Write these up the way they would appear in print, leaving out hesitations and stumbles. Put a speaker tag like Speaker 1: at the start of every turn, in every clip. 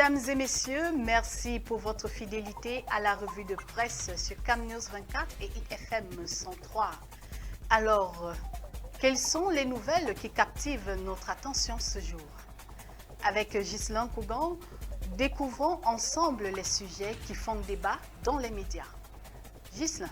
Speaker 1: Mesdames et messieurs, merci pour votre fidélité à la revue de presse sur CamNews 24 et IFM 103. Alors, quelles sont les nouvelles qui captivent notre attention ce jour? Avec Ghislain Cougan, découvrons ensemble les sujets qui font débat dans les médias. Ghislain.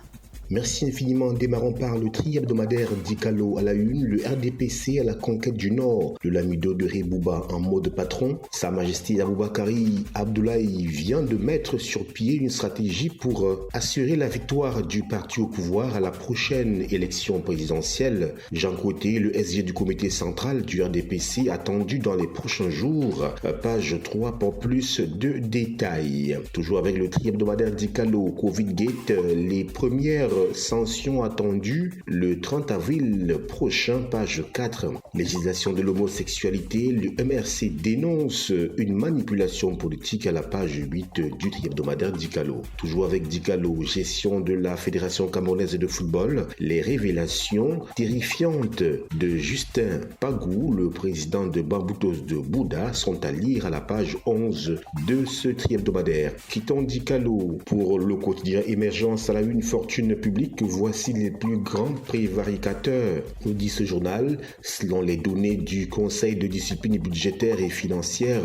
Speaker 2: Merci infiniment. Démarrons par le tri-hebdomadaire Dikalo à la une, le RDPC à la conquête du Nord, le Lamido de Rebouba en mode patron. Sa Majesté Aboubakari Abdoulaye vient de mettre sur pied une stratégie pour assurer la victoire du parti au pouvoir à la prochaine élection présidentielle. Jean Côté, le SG du comité central du RDPC, attendu dans les prochains jours. Page 3 pour plus de détails. Toujours avec le tri-hebdomadaire Dikalo, Covid Gate, les premières sanctions attendues le 30 avril prochain, page 4. Législation de l'homosexualité, le MRC dénonce une manipulation politique à la page 8 du tri-hebdomadaire Dikalo. Toujours avec Dikalo, gestion de la Fédération camerounaise de football, les révélations terrifiantes de Justin Pagou, le président de Bamboutos de Bouddha, sont à lire à la page 11 de ce tri-hebdomadaire. Quittons Dikalo pour le quotidien Émergence à la une, fortune publique. Voici les plus grands prévaricateurs, nous dit ce journal, selon les données du Conseil de discipline budgétaire et financière,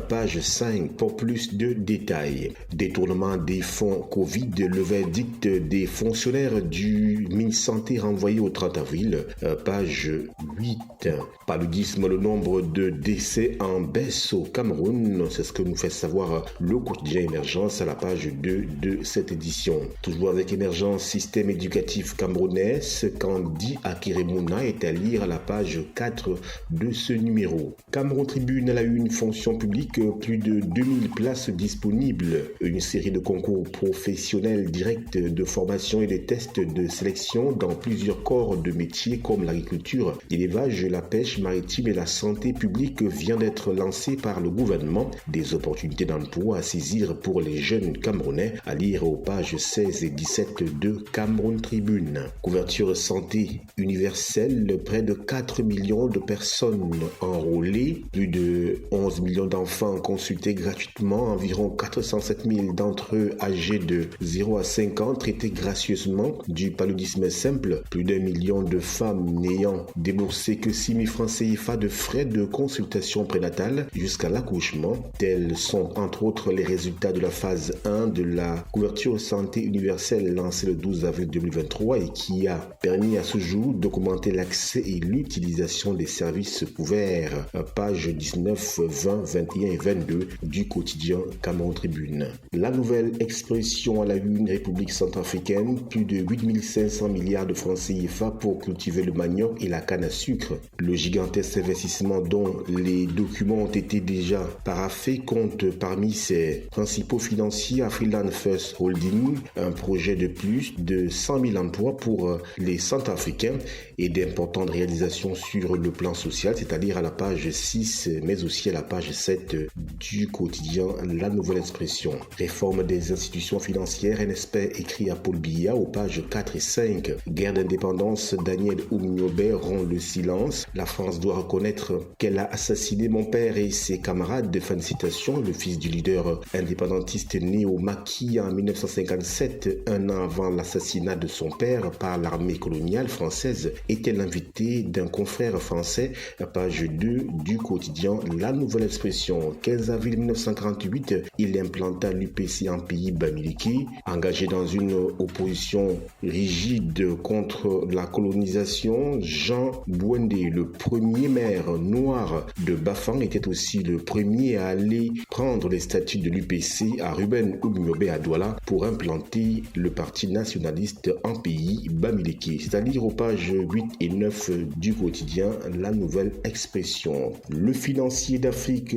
Speaker 2: page 5 pour plus de détails. Détournement des fonds Covid, le verdict des fonctionnaires du ministère Santé renvoyé au 30 avril, page 8. Paludisme, le nombre de décès en baisse au Cameroun, c'est ce que nous fait savoir le quotidien Émergence à la page 2 de cette édition. Toujours avec Émergence, système éducatif camerounais, Kandi Akiremouna est à lire à la page 4 de ce numéro. Cameroun Tribune à la une, fonction publique, plus de 2000 places disponibles. Une série de concours professionnels directs de formation et des tests de sélection dans plusieurs corps de métiers comme l'agriculture, l'élevage, la pêche maritime et la santé publique vient d'être lancée par le gouvernement. Des opportunités d'emploi à saisir pour les jeunes Camerounais, à lire aux pages 16 et 17 de Cameroun Tribune. Couverture santé universelle, près de 4 millions de personnes enrôlées, plus de 11 millions d'enfants consultés gratuitement, environ 407 000 d'entre eux âgés de 0 à 5 ans traités gracieusement du paludisme simple, plus d'1 million de femmes n'ayant déboursé que 6 000 francs CFA de frais de consultation prénatale jusqu'à l'accouchement. Tels sont entre autres les résultats de la phase 1 de la couverture santé universelle lancée le 12 avril 2023 et qui a permis à ce jour d'augmenter l'accès et l'utilisation des services couverts. Page 19, 20, 21 et 22 du quotidien Cameroun Tribune. La nouvelle expression à la une, République centrafricaine, plus de 8500 milliards de francs CFA pour cultiver le manioc et la canne à sucre. Le gigantesque investissement dont les documents ont été déjà paraphés compte parmi ses principaux financiers Afriland First Holding, un projet de plus de 100 000 emplois pour les Centrafricains et d'importantes réalisations sur le plan social, c'est-à-dire à la page 6, mais aussi à la page 7 du quotidien La Nouvelle Expression. Réforme des institutions financières, un expert écrit à Paul Biya aux pages 4 et 5. Guerre d'indépendance, Daniel Oumniobé rompt le silence. La France doit reconnaître qu'elle a assassiné mon père et ses camarades. Fin de citation. Le fils du leader indépendantiste né au Maquis en 1957, un an avant l'assassinat de son père par l'armée coloniale française, était l'invité d'un confrère français, page 2 du quotidien La Nouvelle Expression. 15 avril 1948, il implanta l'UPC en pays bamileke, engagé dans une opposition rigide contre la colonisation. Jean Bouendé, le premier maire noir de Bafang, était aussi le premier à aller prendre les statuts de l'UPC à Ruben Oumniobé à Douala pour implanter le parti nationaliste en pays bamileke. C'est à lire aux pages 8 et 9 du quotidien La Nouvelle Expression. Le financier d'Afrique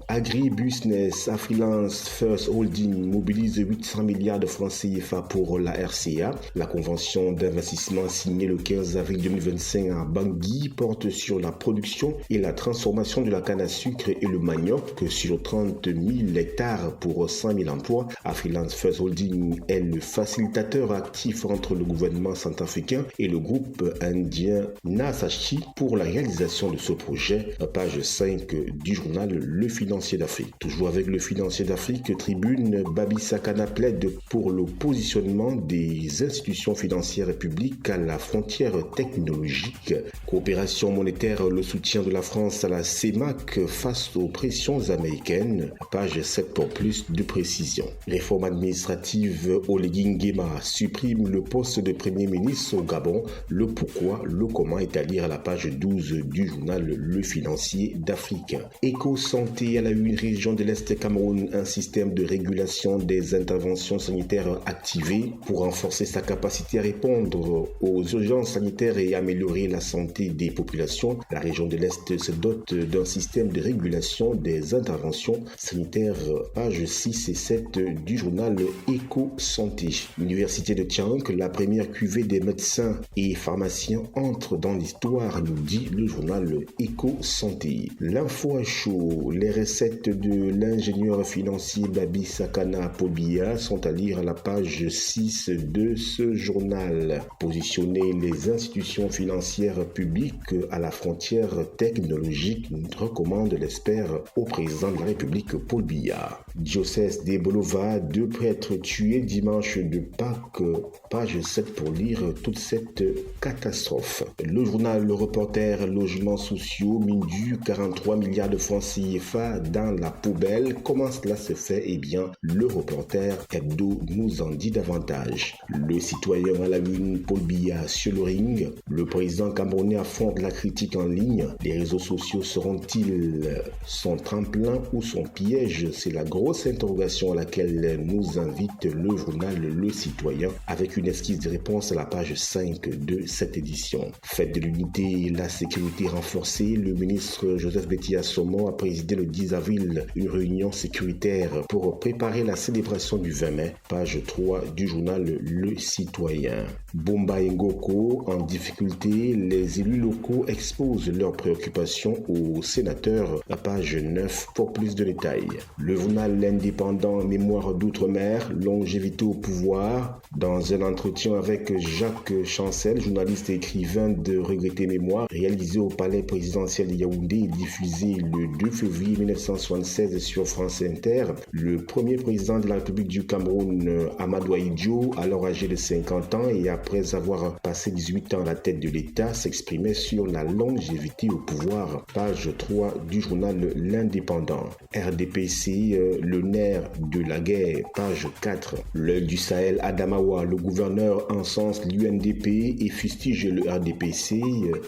Speaker 2: Agribusiness Afriland First Holding mobilise 800 milliards de francs CFA pour la RCA. La convention d'investissement signée le 15 avril 2025 à Bangui porte sur la production et la transformation de la canne à sucre et le manioc sur 30 000 hectares pour 100 000 emplois. Afriland First Holding est le facilitateur actif coopératif entre le gouvernement centrafricain et le groupe indien Nasachi pour la réalisation de ce projet. Page 5 du journal Le Financier d'Afrique. Toujours avec Le Financier d'Afrique, Tribune, Babi Sakana plaide pour le positionnement des institutions financières publiques à la frontière technologique. Coopération monétaire, le soutien de la France à la CEMAC face aux pressions américaines. Page 7 pour plus de précision. Réforme administrative, Oligui Nguema supprime le poste de Premier ministre au Gabon. Le pourquoi, le comment est à lire à la page 12 du journal Le Financier d'Afrique. Éco-santé à la une, région de l'Est Cameroun, un système de régulation des interventions sanitaires activé pour renforcer sa capacité à répondre aux urgences sanitaires et améliorer la santé des populations. La région de l'Est se dote d'un système de régulation des interventions sanitaires, page 6 et 7 du journal Éco-santé. Université de Tiank, la première cuvée des médecins et pharmaciens entre dans l'histoire, nous dit le journal Éco-santé. L'info à chaud, les recettes de l'ingénieur financier Babi Sakana Paul-Biya sont à lire à la page 6 de ce journal. Positionner les institutions financières publiques à la frontière technologique, recommande l'expert au président de la République Paul-Biya. Diocèse des Bolova, 2 prêtres tués dimanche de Pâques, page 7 pour lire toute cette catastrophe. Le journal Le Reporter, logements sociaux, Mindu, 43 milliards de francs CFA dans la poubelle. Comment cela se fait? Eh bien, Le Reporter Hebdo nous en dit davantage. Le citoyen à la une, Paul-Biya sur le ring. Le président camerounais affronte la critique en ligne. Les réseaux sociaux seront-ils son tremplin ou son piège? C'est la grosse interrogation à laquelle nous invite le journal Le Citoyen avec une esquisse de réponse à la page 5 de cette édition. Fête de l'unité et la sécurité renforcée, le ministre Joseph Betty Assomo a présidé le 10 avril une réunion sécuritaire pour préparer la célébration du 20 mai, page 3 du journal Le Citoyen. Bomba Ngoko en difficulté, les élus locaux exposent leurs préoccupations aux sénateurs, à page 9 pour plus de détails. Le journal L'Indépendant, mémoire d'outre-mer, longévité au pouvoir. Dans un entretien avec Jacques Chancel, journaliste et écrivain de Regretter Mémoire, réalisé au palais présidentiel de Yaoundé et diffusé le 2 février 1976 sur France Inter, le premier président de la République du Cameroun, Amadou Ahidjo, alors âgé de 50 ans et après avoir passé 18 ans à la tête de l'État, s'exprimait sur la longévité au pouvoir, page 3 du journal L'Indépendant. RDPC, le nerf de la guerre, page 4. L'œil du Sahel, Adamawa, le gouverneur encense l'UNDP et fustige le RDPC,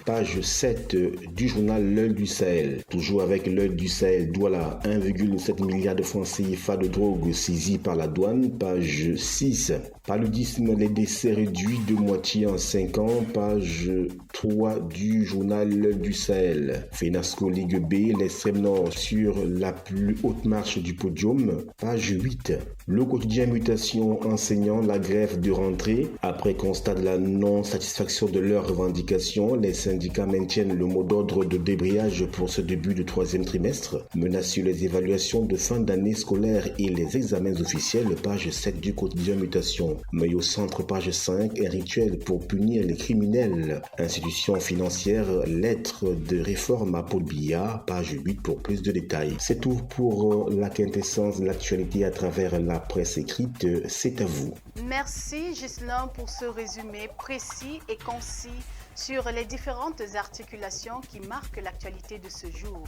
Speaker 2: page 7 du journal L'œil du Sahel. Toujours avec l'œil du Sahel, Douala, 1,7 milliard de francs CFA de drogue saisis par la douane, page 6. Paludisme, les décès réduits de moitié en 5 ans, page 3 du journal L'œil du Sahel. FENASCO Ligue B, l'extrême nord sur la plus haute marche du podium, page 8. Le quotidien Mutation, enseignant la grève de rentrée. Après constat de la non-satisfaction de leurs revendications, les syndicats maintiennent le mot d'ordre de débrayage pour ce début de 3e trimestre. Menace sur les évaluations de fin d'année scolaire et les examens officiels, page 7 du quotidien Mutation. Mais au centre, page 5, un rituel pour punir les criminels. Institutions financières, lettre de réforme à Paul-Biya, page 8 pour plus de détails. C'est tout pour la quintessence de l'actualité à travers la presse écrite. C'est à vous.
Speaker 1: Merci Ghislain pour ce résumé précis et concis sur les différentes articulations qui marquent l'actualité de ce jour.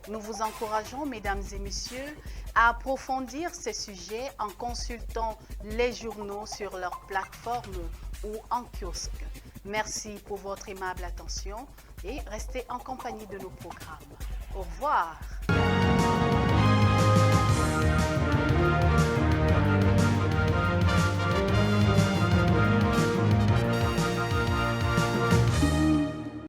Speaker 1: Nous vous encourageons, mesdames et messieurs, à approfondir ces sujets en consultant les journaux sur leur plateforme ou en kiosque. Merci pour votre aimable attention et restez en compagnie de nos programmes. Au revoir.